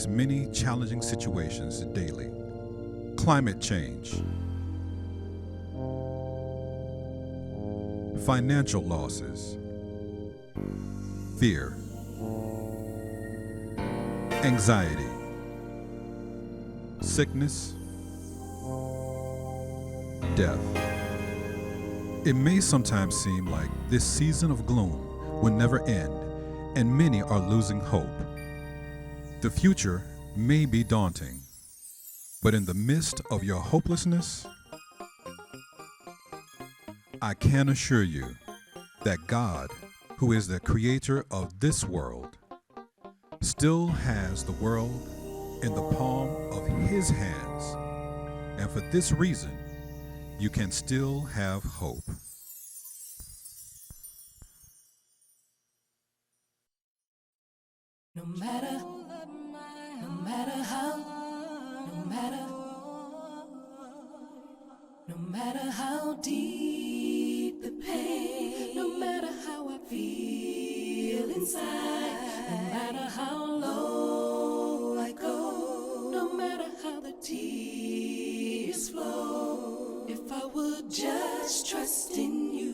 face many challenging situations daily. Climate change, financial losses, fear, anxiety, sickness, death. It may sometimes seem like this season of gloom will never end, and many are losing hope. The future may be daunting, but in the midst of your hopelessness, I can assure you that God, who is the creator of this world, still has the world in the palm of his hands. And for this reason, you can still have hope. No matter how deep the pain, no matter how I feel inside, no matter how low I go, no matter how the tears flow, if I would just trust in you,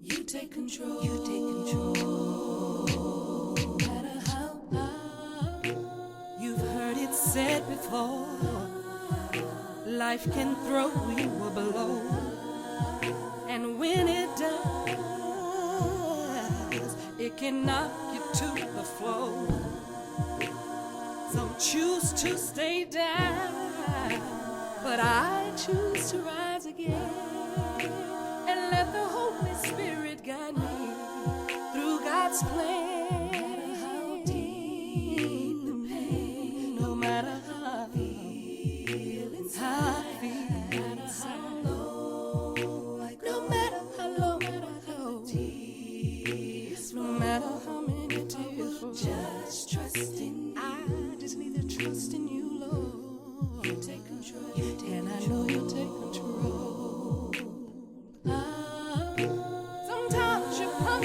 you take control, you take control. No matter how you've heard it said before, life can throw you a blow, and when it does, it can knock you to the floor. Some choose to stay down, but I choose to rise again and let the Holy Spirit guide me through God's plan.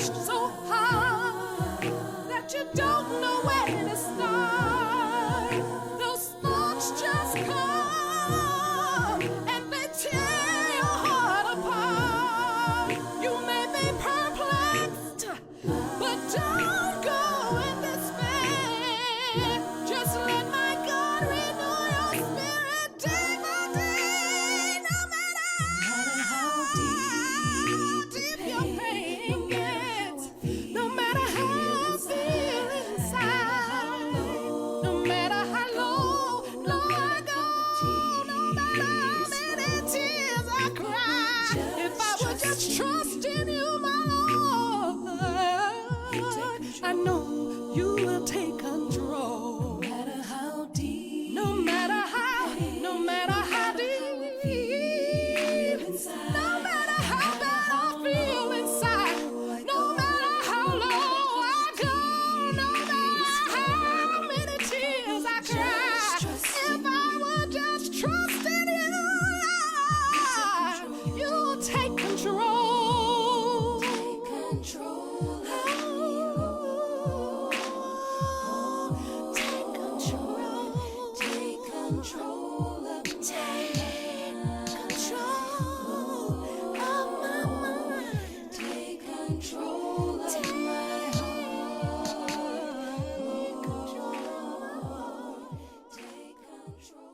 So hard that you don't know where to start. Those thoughts just come and they tear your heart apart. You may be perplexed, but don't go in despair. Just let my God renew your spirit day by day. No matter how deep your pain gets, no matter how I feel inside, no matter how low I go, no matter how many tears I cry, if I would just trust in you, my Lord, I know you will take control. No matter how deep, no matter how deep, no matter how bad I feel inside, no matter how low I go, no matter how many tears I cry, if I would just trust in you, you'll take control. Take control of me. Take control. Take control of me. Take control of my mind. Take control of my heart. Take control. Take control.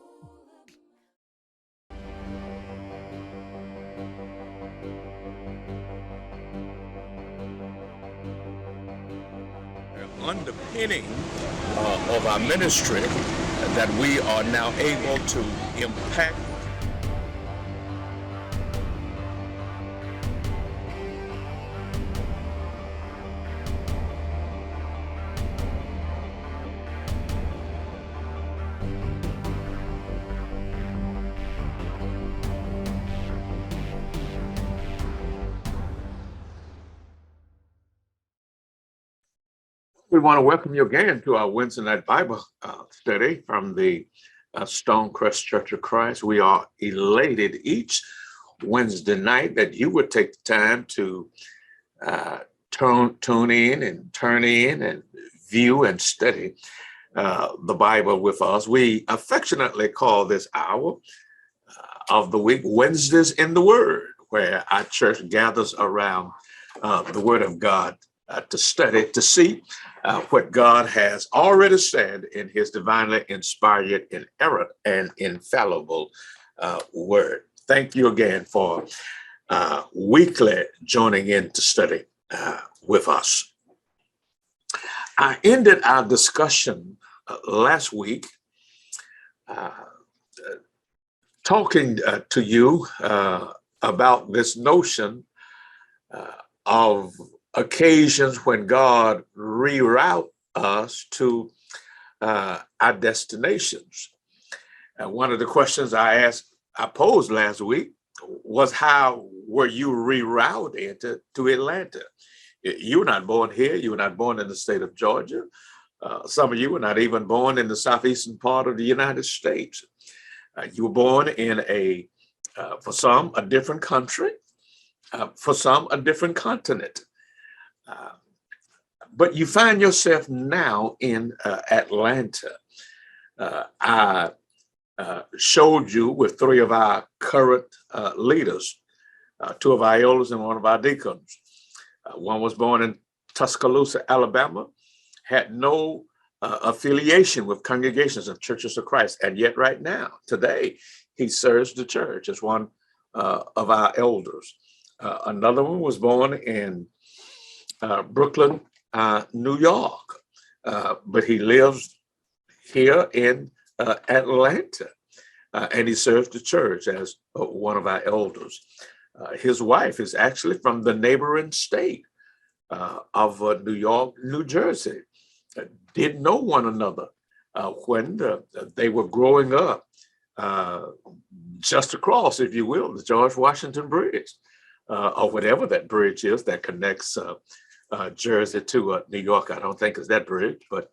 Underpinning of our ministry that we are now able to impact. We want to welcome you again to our Wednesday night Bible study from the STONECREST Church of Christ. We are elated each Wednesday night that you would take the time to tune in and turn in and review and study the Bible with us. We affectionately call this hour of the week Wednesdays in the Word, where our church gathers around the Word of God to study, to see what God has already said in his divinely inspired, inerrant, and infallible Word. Thank you again for weekly joining in to study with us. I ended our discussion last week talking to you about this notion of occasions when God reroute us to our destinations. And one of the questions I posed last week was, how were you rerouted to Atlanta? You were not born here. You were not born in the state of Georgia. Some of you were not even born in the southeastern part of the United States. You were born in for some, a different country, for some, a different continent. But you find yourself now in Atlanta. I showed you with three of our current leaders, two of our elders and one of our deacons. One was born in Tuscaloosa, Alabama, had no affiliation with congregations of Churches of Christ. And yet right now, today, he serves the church as one of our elders. Another one was born in Brooklyn, New York, but he lives here in Atlanta, and he serves the church as one of our elders. His wife is actually from the neighboring state of New York, New Jersey. Didn't know one another when they were growing up just across, if you will, the George Washington Bridge, or whatever that bridge is that connects Jersey to New York. I don't think it's that bridge, but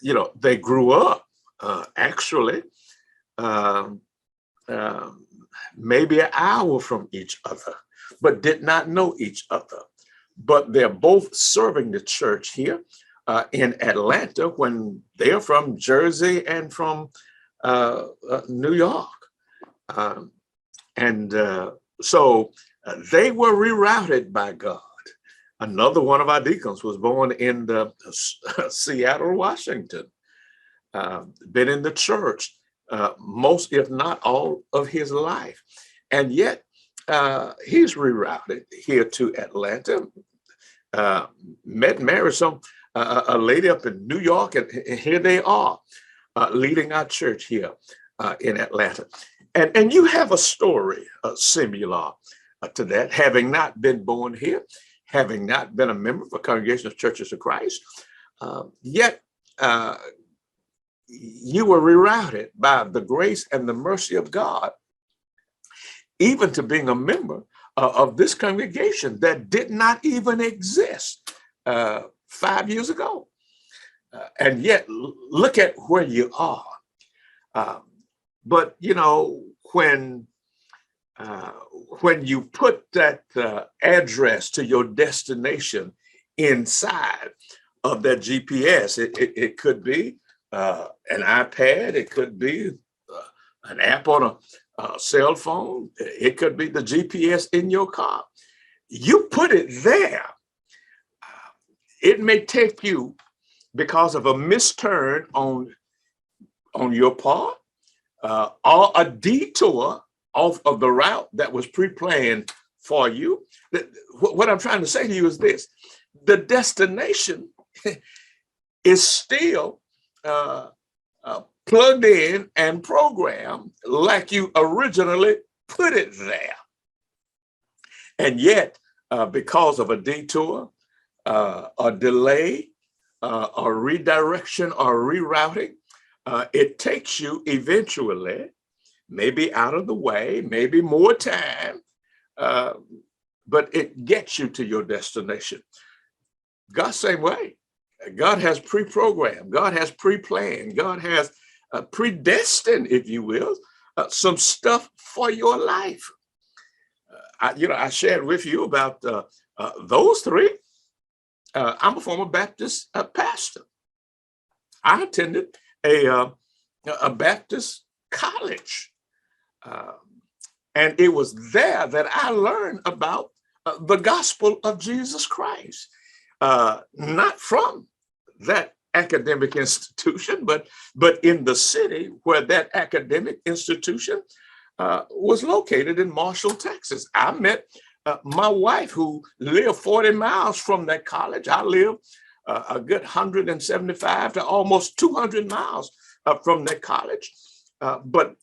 you know, they grew up actually maybe an hour from each other, but did not know each other. But they're both serving the church here in Atlanta when they're from Jersey and from New York. So they were rerouted by God. Another one of our deacons was born in Seattle, Washington, been in the church most, if not all, of his life. And yet he's rerouted here to Atlanta, met and married a lady up in New York, and here they are leading our church here in Atlanta. And you have a story similar to that, having not been born here, having not been a member of a congregation of Churches of Christ, yet you were rerouted by the grace and the mercy of God, even to being a member of this congregation that did not even exist 5 years ago. And yet, look at where you are. But, you know, when you put that address to your destination inside of that GPS, it could be an iPad, it could be an app on a cell phone, it could be the GPS in your car. You put it there, it may take you, because of a misturn on your part, or a detour off of the route that was pre-planned for you. What I'm trying to say to you is this: the destination is still plugged in and programmed like you originally put it there. And yet, because of a detour, a delay, a redirection or rerouting, it takes you eventually, maybe out of the way, maybe more time, but it gets you to your destination. God's same way. God has pre-programmed, God has pre-planned, God has predestined, if you will, some stuff for your life. I shared with you about those three. I'm a former Baptist pastor. I attended a Baptist college. And it was there that I learned about the gospel of Jesus Christ, not from that academic institution, but in the city where that academic institution was located in Marshall, Texas. I met my wife, who lived 40 miles from that college. I lived a good 175 to almost 200 miles from that college. But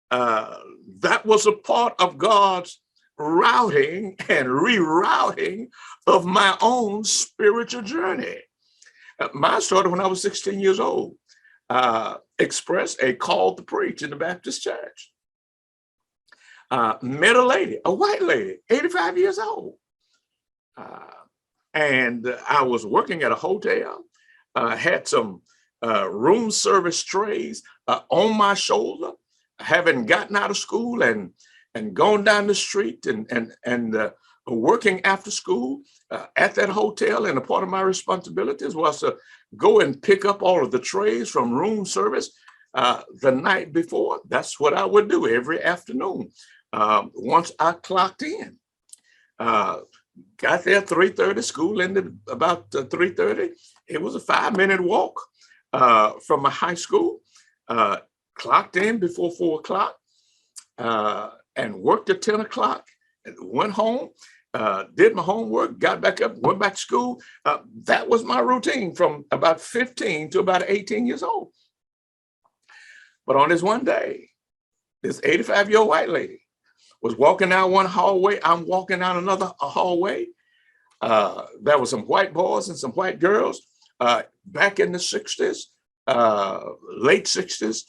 that was a part of God's routing and rerouting of my own spiritual journey. Mine started when I was 16 years old. Expressed a call to preach in the Baptist church. Met a lady, a white lady, 85 years old. And I was working at a hotel, had some room service trays on my shoulder, having gotten out of school and gone down the street and working after school at that hotel. And a part of my responsibilities was to go and pick up all of the trays from room service the night before. That's what I would do every afternoon. Once I clocked in, got there 3:30, school ended about 3:30. It was a 5-minute walk from my high school. Clocked in before 4 o'clock and worked at 10 o'clock and went home, did my homework, got back up, went back to school. That was my routine from about 15 to about 18 years old. But on this one day, this 85-year-old white lady was walking down one hallway. I'm walking down another hallway. There were some white boys and some white girls back in the 60s, late 60s,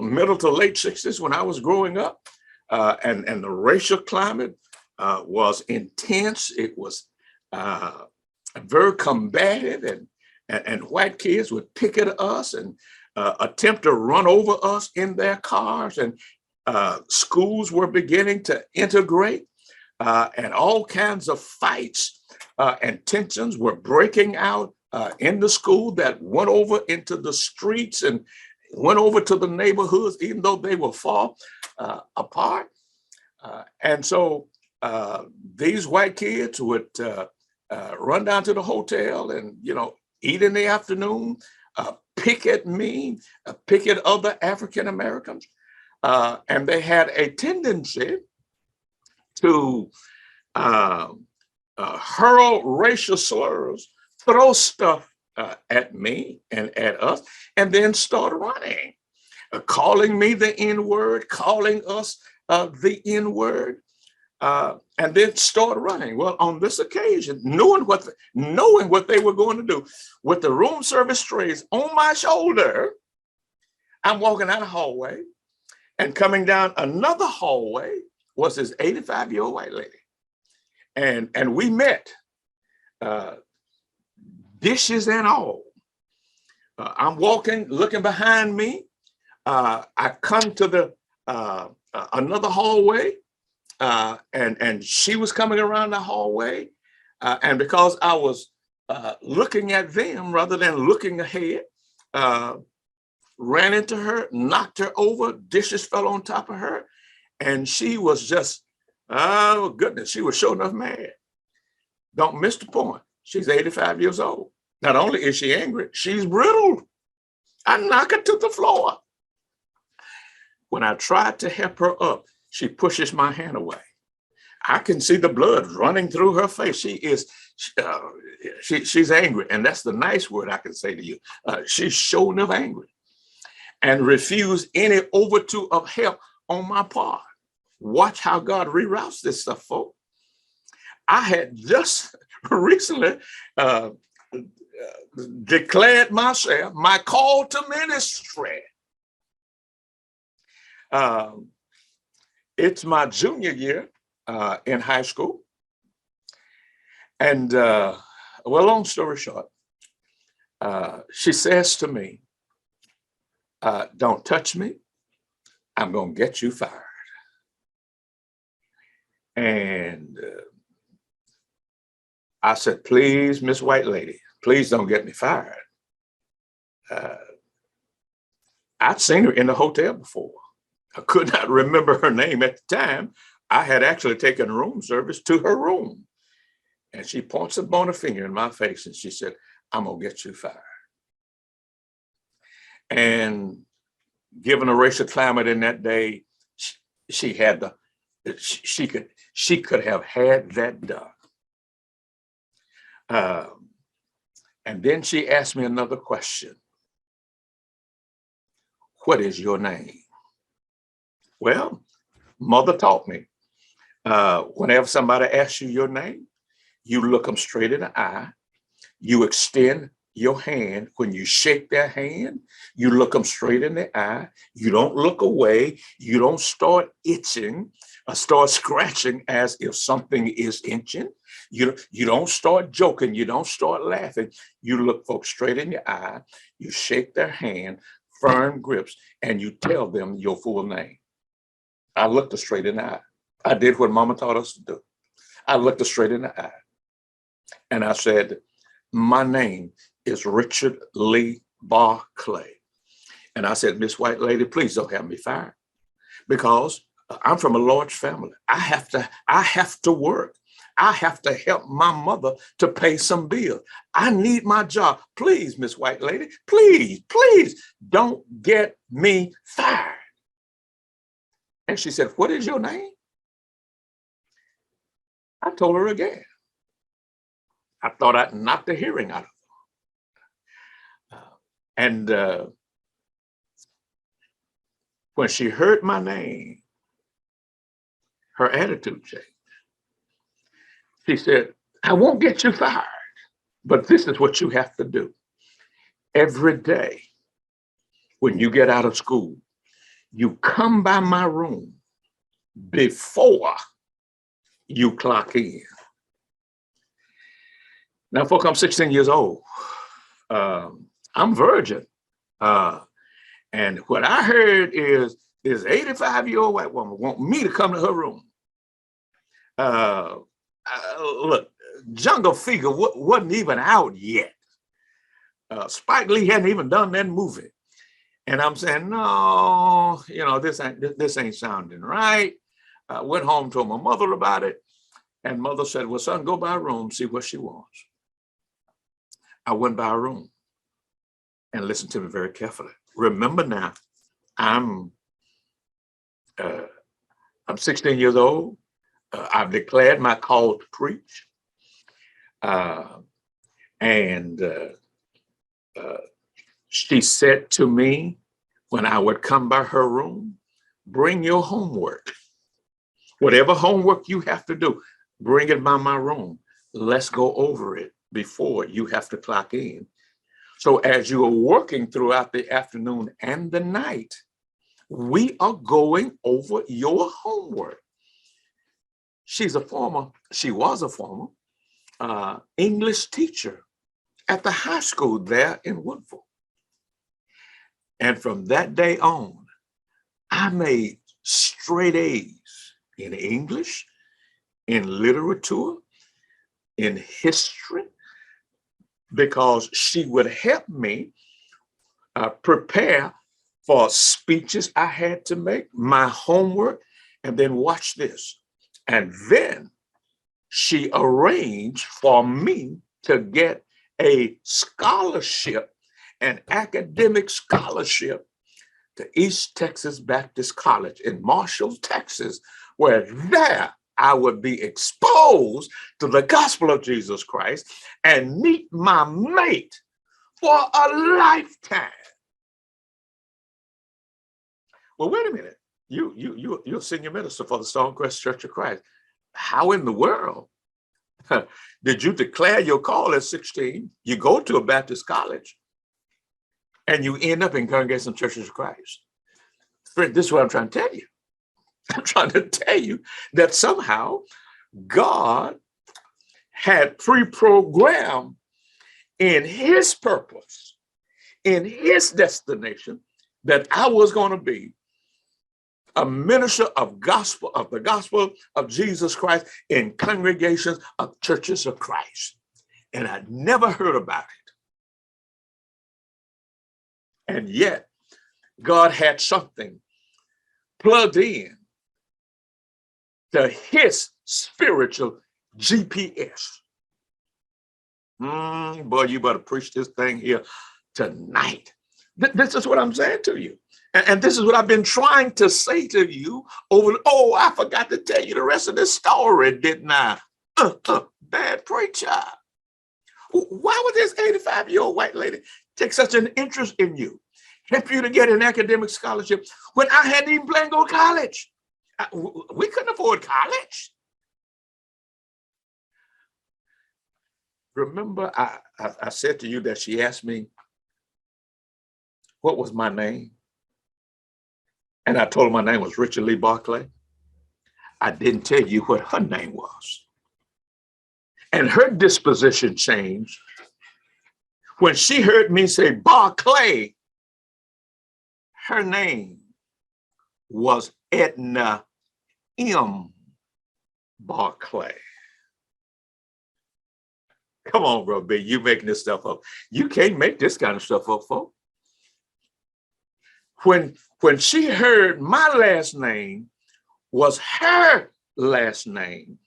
middle to late 60s when I was growing up. And the racial climate was intense. It was very combative, and white kids would picket us and attempt to run over us in their cars. And schools were beginning to integrate, and all kinds of fights and tensions were breaking out in the school that went over into the streets and went over to the neighborhoods, even though they were far apart. And so these white kids would run down to the hotel and, eat in the afternoon, pick at me, pick at other African Americans. And they had a tendency to hurl racial slurs, throw stuff at me and at us, and then start running, calling me the N-word, calling us the N-word, and then start running. Well, on this occasion, knowing what they were going to do, with the room service trays on my shoulder, I'm walking out a hallway, and coming down another hallway was this 85-year-old white lady. And we met, dishes and all. I'm walking, looking behind me. I come to the another hallway, and she was coming around the hallway. And because I was looking at them rather than looking ahead, ran into her, knocked her over, dishes fell on top of her. And she was just, oh goodness, she was sure enough mad. Don't miss the point. She's 85 years old. Not only is she angry, she's brittle. I knock her to the floor. When I tried to help her up, she pushes my hand away. I can see the blood running through her face. She's angry. And that's the nice word I can say to you. She's sure enough angry and refused any overture of help on my part. Watch how God reroutes this stuff, folks. I had just recently declared myself my call to ministry. It's my junior year in high school. And long story short, she says to me, don't touch me. I'm going to get you fired. And I said, please, Miss White Lady, please don't get me fired. I'd seen her in the hotel before. I could not remember her name at the time. I had actually taken room service to her room. And she points a bony finger in my face and she said, I'm gonna get you fired. And given the racial climate in that day, she could have had that done. And then she asked me another question. What is your name? Well, mother taught me, whenever somebody asks you your name, you look them straight in the eye, you extend your hand. When you shake their hand, you look them straight in the eye, you don't look away, you don't start itching or start scratching as if something is itching. You don't start joking, you don't start laughing. You look folks straight in your eye, you shake their hand, firm grips, and you tell them your full name. I looked her straight in the eye. I did what mama taught us to do. I looked her straight in the eye and I said, my name is Richard Lee Barclay. And I said, Miss White Lady, please don't have me fired because I'm from a large family. I have to work. I have to help my mother to pay some bills. I need my job. Please, Miss White Lady, please, please don't get me fired. And she said, what is your name? I told her again. I thought I'd knock the hearing out of her. And when she heard my name, her attitude changed. She said, I won't get you fired, but this is what you have to do. Every day when you get out of school, you come by my room before you clock in. Now, folks, I'm 16 years old. I'm virgin. And what I heard is this 85-year-old white woman want me to come to her room. Look, Jungle Fever wasn't even out yet. Spike Lee hadn't even done that movie. And I'm saying, no, this ain't sounding right. I went home, told my mother about it. And mother said, well, son, go by her room, see what she wants. I went by her room and listened to me very carefully. Remember now, I'm 16 years old. I've declared my call to preach. She said to me when I would come by her room, bring your homework. Whatever homework you have to do, bring it by my room. Let's go over it before you have to clock in. So as you are working throughout the afternoon and the night, we are going over your homework. She was a former English teacher at the high school there in Woodville. And from that day on, I made straight A's in English, in literature, in history, because she would help me prepare for speeches I had to make, my homework, and then watch this. And then she arranged for me to get a scholarship, an academic scholarship to East Texas Baptist College in Marshall, Texas, where there I would be exposed to the gospel of Jesus Christ and meet my mate for a lifetime. Well, wait a minute. You're a senior minister for the STONECREST Church of Christ. How in the world did you declare your call at 16? You go to a Baptist college and you end up in Congregational Churches of Christ. Friend, this is what I'm trying to tell you. I'm trying to tell you that somehow God had pre-programmed in his purpose, in his destination, that I was going to be a minister of the gospel of Jesus Christ in congregations of churches of Christ. And I'd never heard about it. And yet God had something plugged in to his spiritual GPS. Boy, you better preach this thing here tonight. This is what I'm saying to you. And this is what I've been trying to say to you over. Oh, I forgot to tell you the rest of this story, didn't I? Bad preacher. Why would this 85-year-old white lady take such an interest in you, help you to get an academic scholarship when I hadn't even planned to go to college? We couldn't afford college. Remember, I said to you that she asked me, what was my name? And I told her my name was Richard Lee Barclay. I didn't tell you what her name was. And her disposition changed when she heard me say Barclay. Her name was Edna M. Barclay. Come on, bro, B, you making this stuff up. You can't make this kind of stuff up, folks. When she heard my last name was her last name,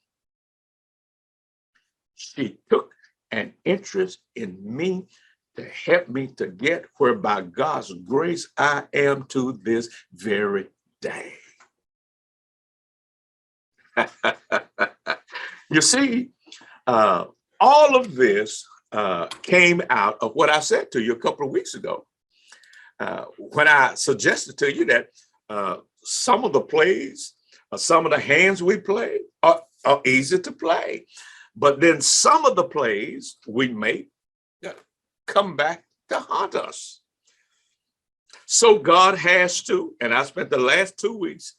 she took an interest in me to help me to get where by God's grace I am to this very day. You see, all of this came out of what I said to you a couple of weeks ago. When I suggested to you that some of the plays, some of the hands we play are easy to play, but then some of the plays we make come back to haunt us. So God has to, and I spent the last 2 weeks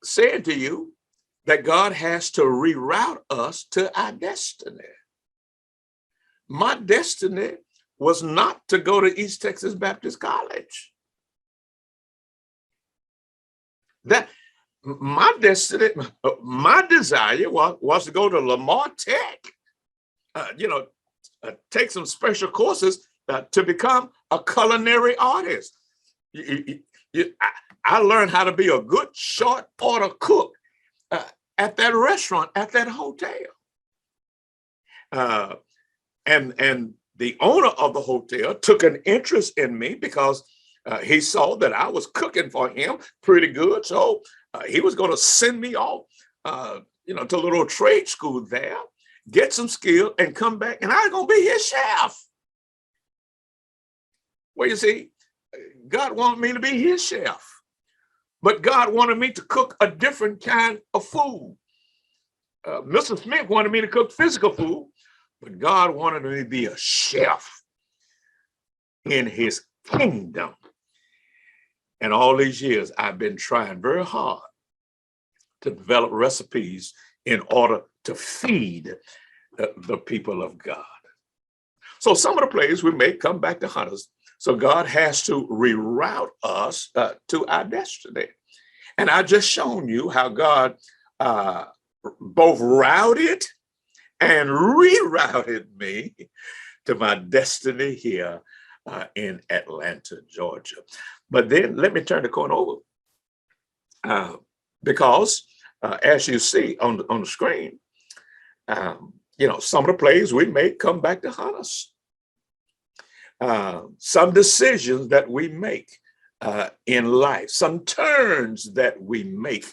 saying to you that God has to reroute us to our destiny. My destiny was not to go to East Texas Baptist College. That my destiny, my desire was to go to Lamar Tech, take some special courses to become a culinary artist. I learned how to be a good short order cook at that restaurant, at that hotel. And the owner of the hotel took an interest in me because he saw that I was cooking for him pretty good. So he was going to send me off, to a little trade school there, get some skill and come back, and I was going to be his chef. Well, you see, God wanted me to be his chef, but God wanted me to cook a different kind of food. Mr. Smith wanted me to cook physical food, but God wanted me to be a chef in his kingdom. And all these years, I've been trying very hard to develop recipes in order to feed the people of God. So some of the plays we make come back to haunt us. So God has to reroute us to our destiny. And I just shown you how God both routed and rerouted me to my destiny here in Atlanta, Georgia. But then let me turn the corner over because as you see on the screen, some of the plays we make come back to haunt us. Some decisions that we make in life, some turns that we make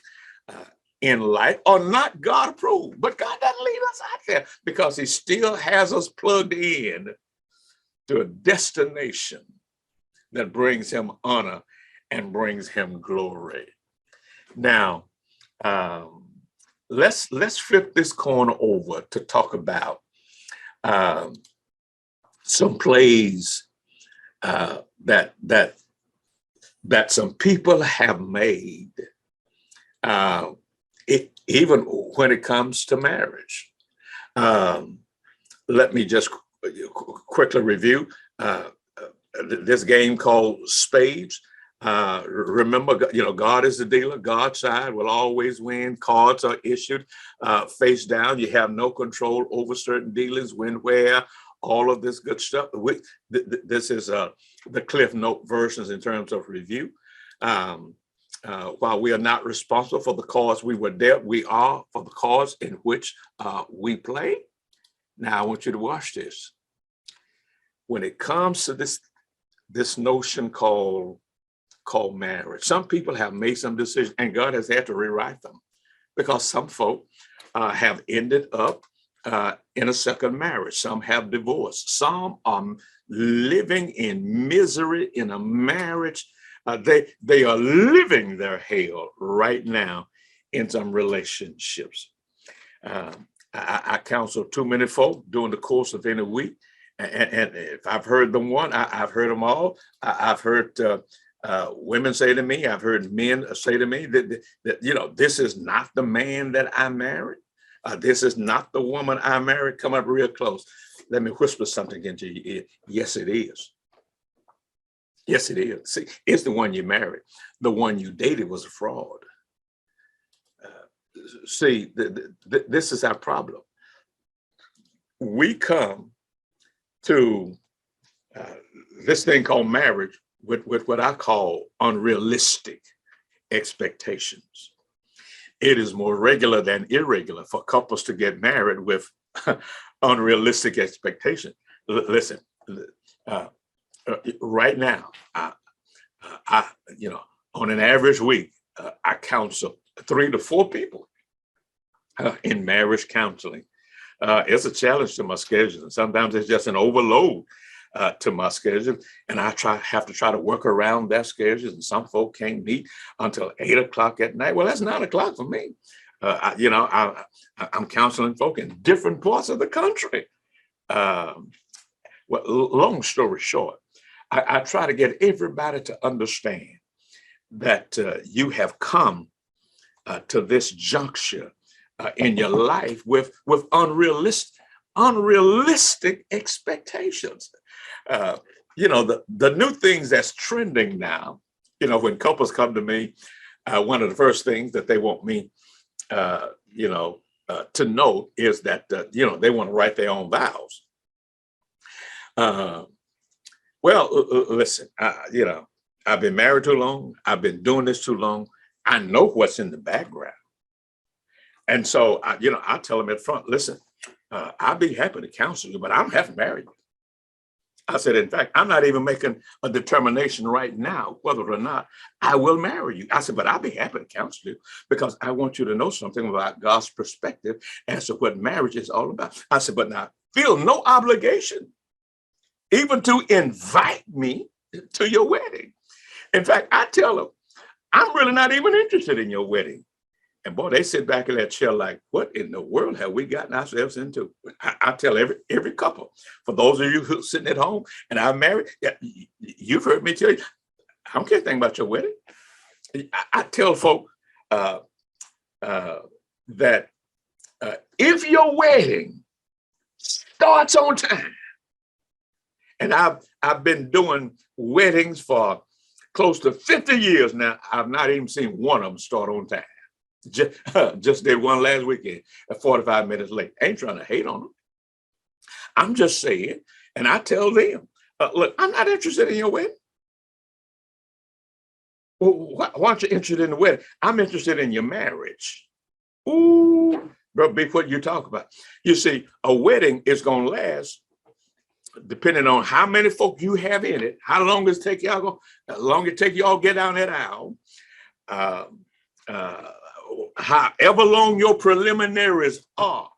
in life are not God approved, but God doesn't leave us out there because he still has us plugged in to a destination that brings him honor and brings him glory. Now, let's flip this corner over to talk about some plays that some people have made, even when it comes to marriage. Let me just quickly review this game called Spades. Remember, God is the dealer. God's side will always win. Cards are issued face down. You have no control over certain dealings, when, where, all of this good stuff. This is the Cliff Note versions in terms of review. While we are not responsible for the cards we were dealt, we are for the cards in which we play. Now, I want you to watch this. When it comes to this notion called marriage, some people have made some decisions, and God has had to rewrite them, because some folk have ended up in a second marriage. Some have divorced. Some are living in misery in a marriage. They are living their hell right now in some relationships. I counsel too many folk during the course of any week. And if I've heard them one, I've heard them all. I've heard women say to me, I've heard men say to me that this is not the man that I married. This is not the woman I married. Come up real close. Let me whisper something into your ear. Yes, it is. Yes, it is. See, it's the one you married. The one you dated was a fraud. See, this is our problem. We come to this thing called marriage with what I call unrealistic expectations. It is more regular than irregular for couples to get married with unrealistic expectations. Listen, right now, I on an average week, I counsel 3 to 4 people in marriage counseling. It's a challenge to my schedule, and sometimes it's just an overload to my schedule, and I have to try to work around that schedule. And some folk can't meet until 8 o'clock at night. Well, that's 9 o'clock for me. I'm counseling folk in different parts of the country. Well, long story short, I try to get everybody to understand that you have come to this juncture in your life with unrealistic expectations. The new things that's trending now, when couples come to me, one of the first things that they want me, to know is that, they want to write their own vows. Listen, I've been married too long. I've been doing this too long. I know what's in the background. And so, I tell them up front, listen, I'd be happy to counsel you, but I'm half married. I said, in fact, I'm not even making a determination right now whether or not I will marry you. I said, but I'll be happy to counsel you, because I want you to know something about God's perspective as to what marriage is all about. I said, but now feel no obligation even to invite me to your wedding. In fact, I tell them, I'm really not even interested in your wedding. And boy, they sit back in that chair like, what in the world have we gotten ourselves into? I tell every couple, for those of you who are sitting at home and I'm married, you've heard me tell you, I don't care anything about your wedding. I tell folk that if your wedding starts on time, and I've been doing weddings for close to 50 years now, I've not even seen one of them start on time. Just did one last weekend at 45 minutes late. I ain't trying to hate on them. I'm just saying, and I tell them, look, I'm not interested in your wedding. Well, why aren't you interested in the wedding? I'm interested in your marriage. Ooh, bro, big what you talk about. You see, a wedding is going to last, depending on how many folk you have in it, how long it take y'all get down that aisle, however long your preliminaries are,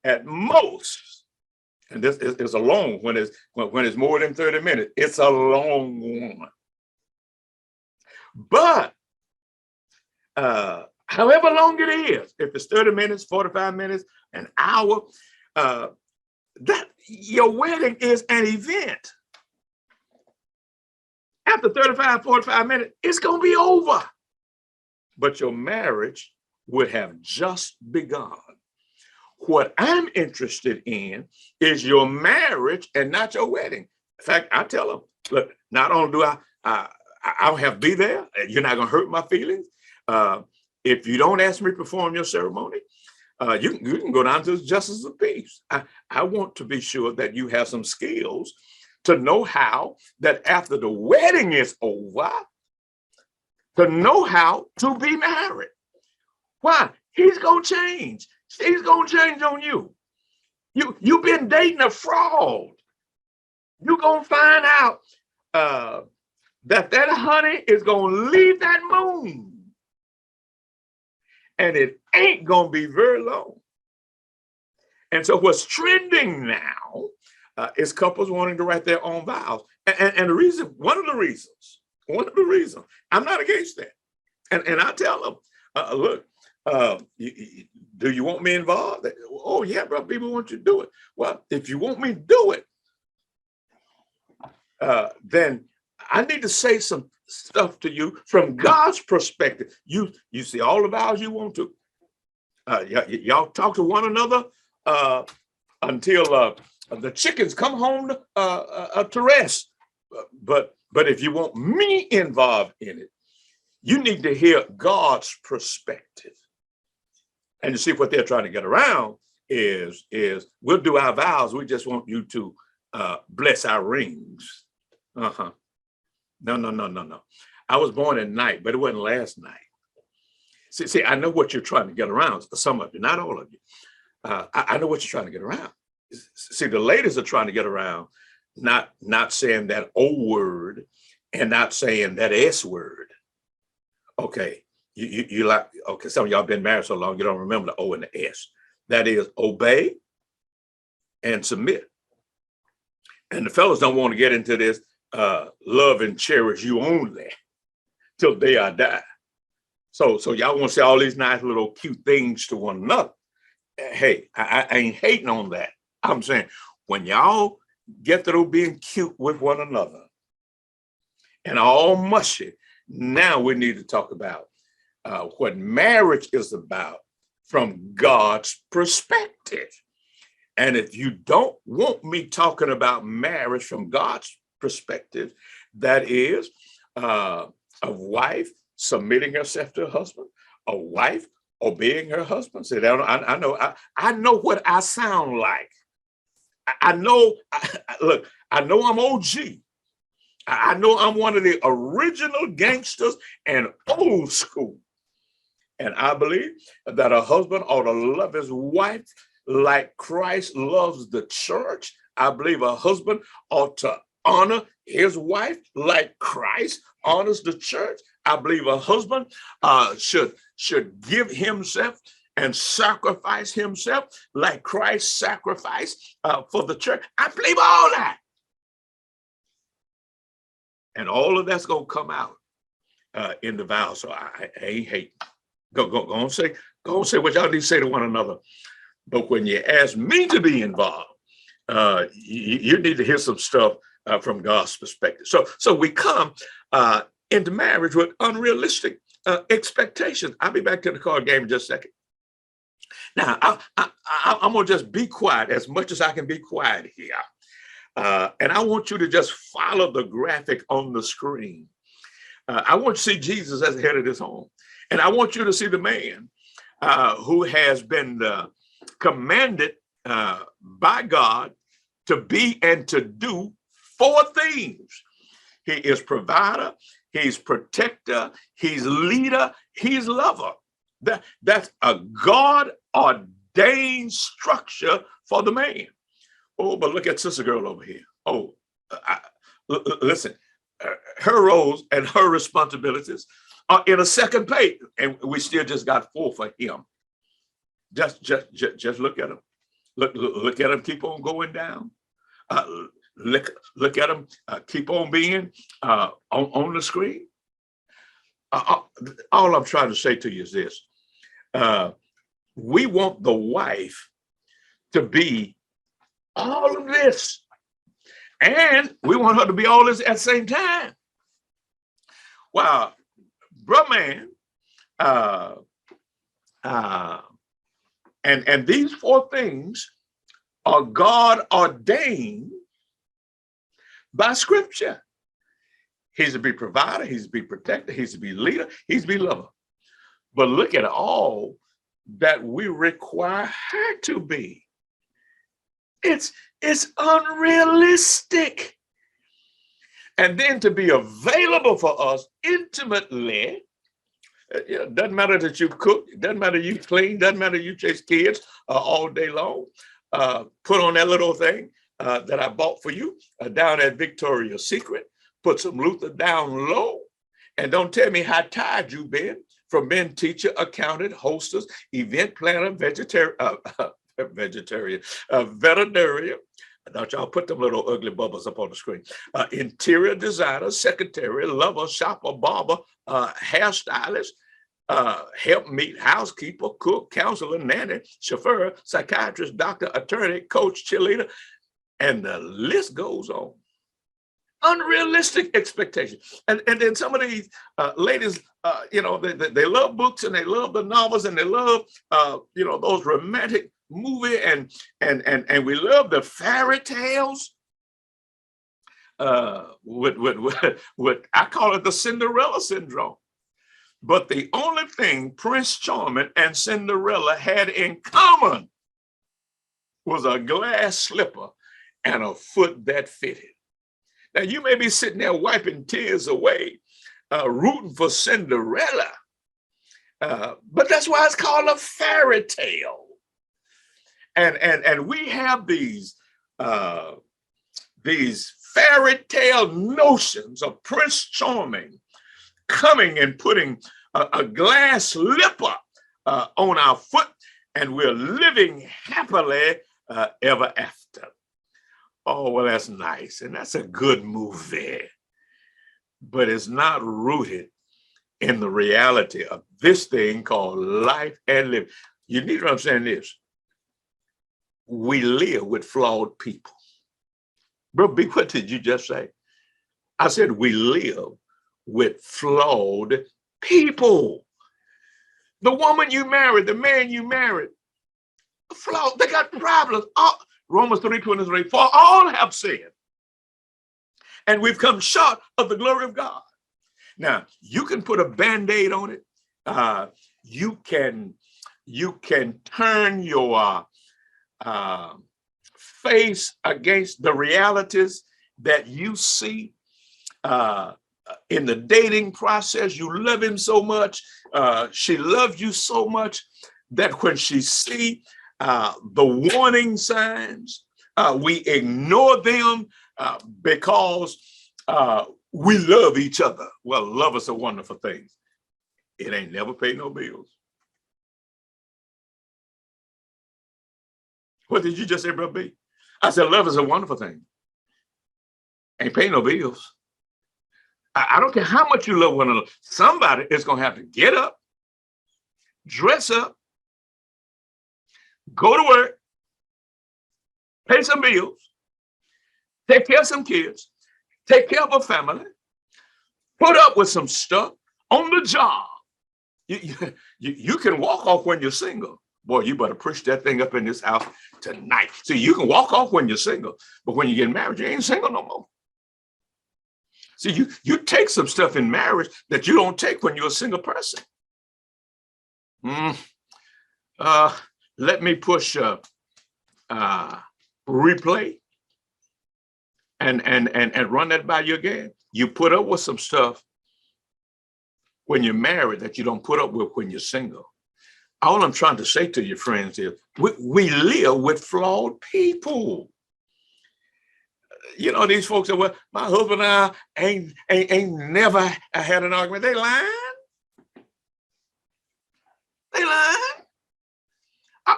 at most, and this is a long when it's more than 30 minutes, it's a long one. But however long it is, if it's 30 minutes, 45 minutes, an hour, that your wedding is an event. After 35, 45 minutes, it's going to be over. But your marriage would have just begun. What I'm interested in is your marriage and not your wedding. In fact, I tell them, look, not only do I don't have to be there. You're not going to hurt my feelings. If you don't ask me to perform your ceremony, you can go down to the justice of peace. I want to be sure that you have some skills to know how that after the wedding is over, to know how to be married. Why? He's going to change. He's going to change on you. You've been dating a fraud. You're going to find out that honey is going to leave that moon. And it ain't going to be very long. And so what's trending now is couples wanting to write their own vows. And the reason, one of the reasons, I'm not against that. And I tell them, look, do you want me involved? Oh, yeah, bro, people want you to do it. Well, if you want me to do it, then I need to say some stuff to you from God's perspective. You see all the vows you want to. Y'all talk to one another until the chickens come home to rest. But if you want me involved in it, you need to hear God's perspective. And you see what they're trying to get around is we'll do our vows. We just want you to bless our rings. No. I was born at night, but it wasn't last night. See, I know what you're trying to get around. Some of you, not all of you. I know what you're trying to get around. See, the ladies are trying to get around, not saying that O word and not saying that S word. Okay, you like, okay, some of y'all been married so long, you don't remember the O and the S. That is obey and submit. And the fellas don't want to get into this love and cherish you only till day I die. So y'all want to say all these nice little cute things to one another. Hey, I ain't hating on that. I'm saying when y'all get through being cute with one another and all mushy, now we need to talk about what marriage is about from God's perspective. And if you don't want me talking about marriage from God's perspective, that is a wife submitting herself to her husband, a wife obeying her husband. Say, I know what I sound like. Look, I know I'm OG. I know I'm one of the original gangsters and old school. And I believe that a husband ought to love his wife like Christ loves the church. I believe a husband ought to honor his wife like Christ honors the church. I believe a husband should give himself and sacrifice himself like Christ sacrificed for the church. I believe all that. And all of that's going to come out in the vow. So I ain't hating. Go on say what y'all need to say to one another. But when you ask me to be involved, you need to hear some stuff from God's perspective. So we come into marriage with unrealistic expectations. I'll be back to the card game in just a second. Now, I'm going to just be quiet as much as I can be quiet here. And I want you to just follow the graphic on the screen. I want you to see Jesus as the head of this home. And I want you to see the man who has been commanded by God to be and to do 4 things. He is provider, he's protector, he's leader, he's lover. That's a God-ordained structure for the man. Oh, but look at sister girl over here. Oh, listen, her roles and her responsibilities are in a second page, and we still just got 4 for him. Just look at him. Look at him. Keep on going down. Look at him. Keep on being on the screen. All I'm trying to say to you is this: we want the wife to be all of this, and we want her to be all this at the same time. Wow, bro, man. And these 4 things are God ordained by Scripture. He's to be provider. He's to be protector. He's to be leader. He's to be lover. But look at all that we require her to be. It's unrealistic. And then to be available for us intimately. Doesn't matter that you cook, doesn't matter you clean, doesn't matter you chase kids all day long. Put on that little thing that I bought for you down at Victoria's Secret. Put some Luther down low. And don't tell me how tired you've been from being teacher, accountant, hostess, event planner, veterinarian. I thought y'all put them little ugly bubbles up on the screen. Interior designer, secretary, lover, shopper, barber, hairstylist, helpmeet, housekeeper, cook, counselor, nanny, chauffeur, psychiatrist, doctor, attorney, coach, cheerleader, and the list goes on. Unrealistic expectations. And then some of these ladies, they love books and they love the novels and they love, those romantic movie and we love the fairy tales. With I call it the Cinderella syndrome. But the only thing Prince Charming and Cinderella had in common was a glass slipper and a foot that fitted. Now, you may be sitting there wiping tears away, rooting for Cinderella, but that's why it's called a fairy tale. And we have these fairy tale notions of Prince Charming coming and putting a glass slipper on our foot, and we're living happily ever after. Oh, well, that's nice. And that's a good movie. But it's not rooted in the reality of this thing called life and living. You need to understand this. We live with flawed people. Bro, B, what did you just say? I said we live with flawed people. The woman you married, the man you married, flawed, they got problems. Romans 3:23, for all have sinned, and we've come short of the glory of God. Now, you can put a Band-Aid on it. You can turn your face against the realities that you see in the dating process. You love him so much. She loves you so much that when she sees the warning signs, we ignore them because we love each other. Well, love is a wonderful thing. It ain't never paid no bills. What did you just say, Brother B? I said, love is a wonderful thing. Ain't pay no bills. I don't care how much you love one another. Somebody is going to have to get up, dress up, go to work, pay some bills, take care of some kids, take care of a family, put up with some stuff on the job. You can walk off when you're single. Boy, you better push that thing up in this house tonight. See, you can walk off when you're single, but when you get married, you ain't single no more. See, you take some stuff in marriage that you don't take when you're a single person. Let me push replay and run that by you again. You put up with some stuff when you're married that you don't put up with when you're single. All I'm trying to say to you, friends, is we live with flawed people. You know, these folks say, well, my husband and I ain't never had an argument. They lying. They lying.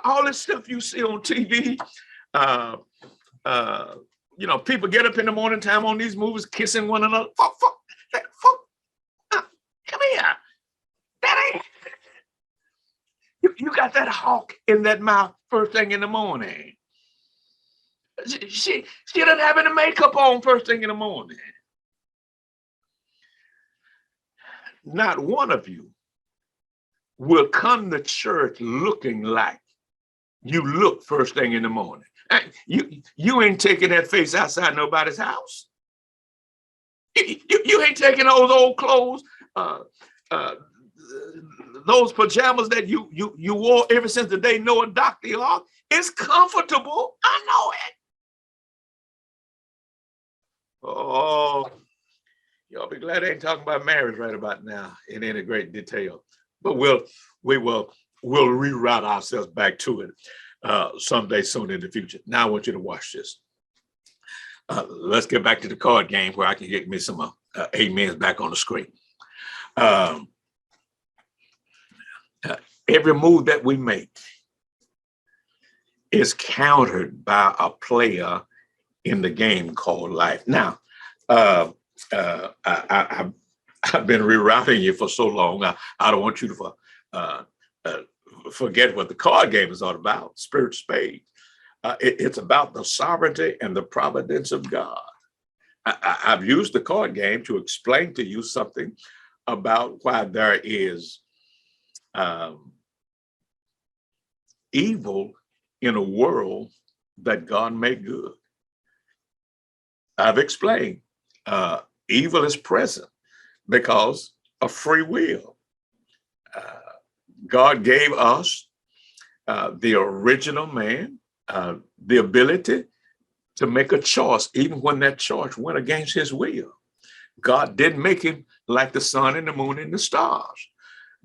All this stuff you see on TV, people get up in the morning time on these movies, kissing one another. Come here. That ain't. You got that hawk in that mouth first thing in the morning. She doesn't have any makeup on first thing in the morning. Not one of you will come to church looking like you look first thing in the morning. You ain't taking that face outside nobody's house. You ain't taking those old clothes, uh, uh, those pajamas that you wore ever since the day Noah docked the ark. It's comfortable. I know it. Oh, y'all be glad I ain't talking about marriage right about now in any great detail. But we'll reroute ourselves back to it someday soon in the future. Now I want you to watch this. Let's get back to the card game where I can get me some amens back on the screen. Um, every move that we make is countered by a player in the game called life. Now, I've been rerouting you for so long. I don't want you to forget what the card game is all about. Spirit spades. It's about the sovereignty and the providence of God. I've used the card game to explain to you something about why there is evil in a world that God made good. I've explained evil is present because of free will. God gave us the original man the ability to make a choice, even when that choice went against his will. God didn't make him like the sun and the moon and the stars.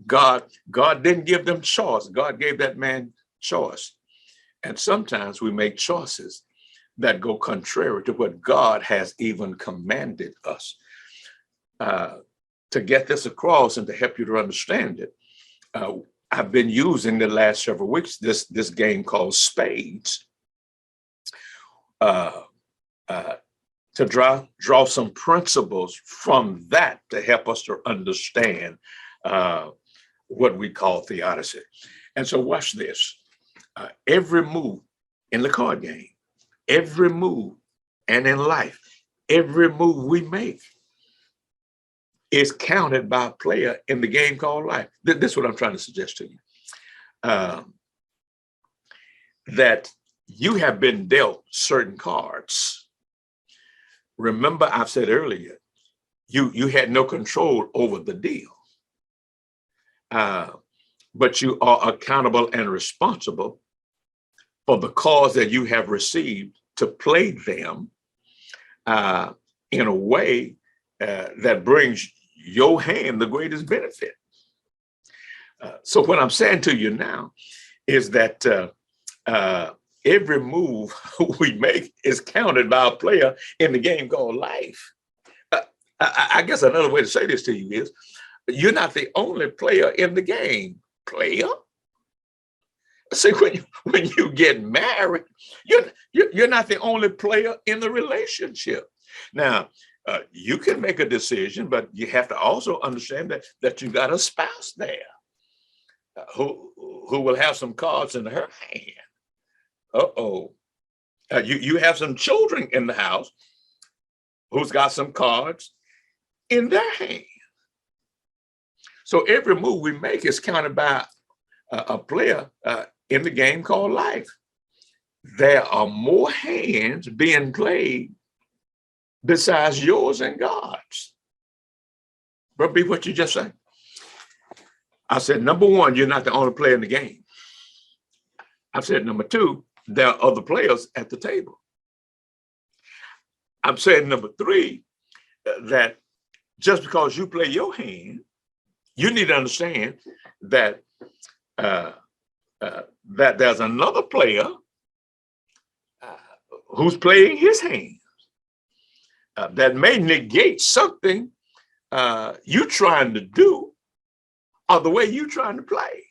God didn't give them choice. God gave that man choice. And sometimes we make choices that go contrary to what God has even commanded us. To get this across and to help you to understand it, I've been using the last several weeks this game called Spades to draw some principles from that to help us to understand what we call theodicy. And so watch this. Every move in the card game, every move, and in life, every move we make is counted by a player in the game called life. This is what I'm trying to suggest to you. That you have been dealt certain cards. Remember, I've said earlier, you had no control over the deal. But you are accountable and responsible for the cards that you have received to play them in a way that brings your hand the greatest benefit. So what I'm saying to you now is that every move we make is counted by a player in the game called life. I guess another way to say this to you is, you're not the only player in the game. Player? See, when you get married, you're not the only player in the relationship. Now, you can make a decision, but you have to also understand that you got a spouse there who will have some cards in her hand. You have some children in the house who's got some cards in their hand. So every move we make is counted by a player in the game called life. There are more hands being played besides yours and God's. But be what you just said. I said, number one, you're not the only player in the game. I've said, number two, there are other players at the table. I'm saying, number three, that just because you play your hand, you need to understand that that there's another player who's playing his hand that may negate something you're trying to do or the way you're trying to play.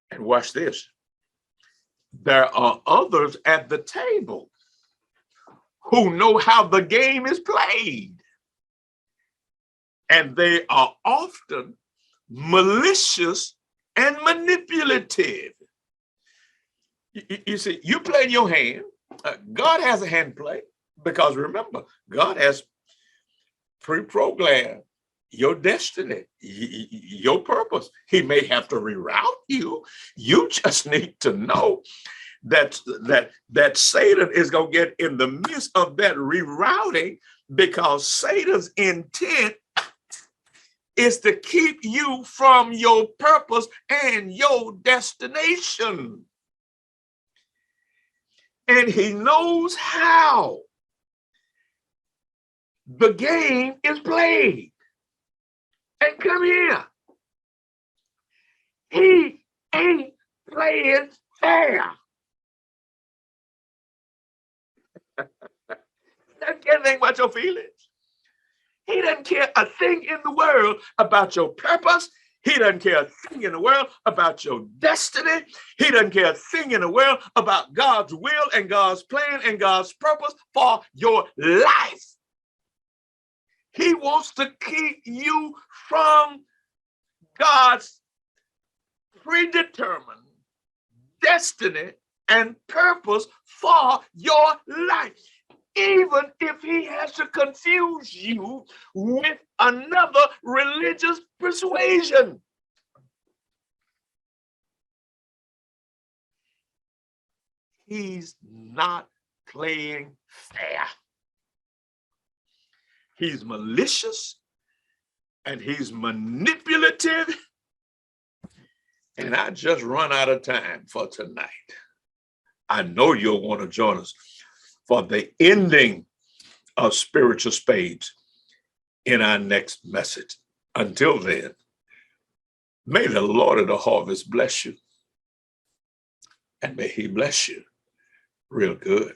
And watch this. There are others at the table who know how the game is played. And they are often malicious and manipulative. You see, you play your hand. God has a hand play, because remember, God has pre-programmed your destiny, your purpose. He may have to reroute you. You just need to know that Satan is going to get in the midst of that rerouting, because Satan's intent is to keep you from your purpose and your destination. And he knows how the game is played. And come here, he ain't playing fair. Doesn't care anything about your feelings. He doesn't care a thing in the world about your purpose. He doesn't care a thing in the world about your destiny. He doesn't care a thing in the world about God's will and God's plan and God's purpose for your life. He wants to keep you from God's predetermined destiny and purpose for your life, even if he has to confuse you with another religious persuasion. He's not playing fair. He's malicious and he's manipulative. And I just run out of time for tonight. I know you'll want to join us for the ending of Spiritual Spades in our next message. Until then, may the Lord of the harvest bless you, and may he bless you real good.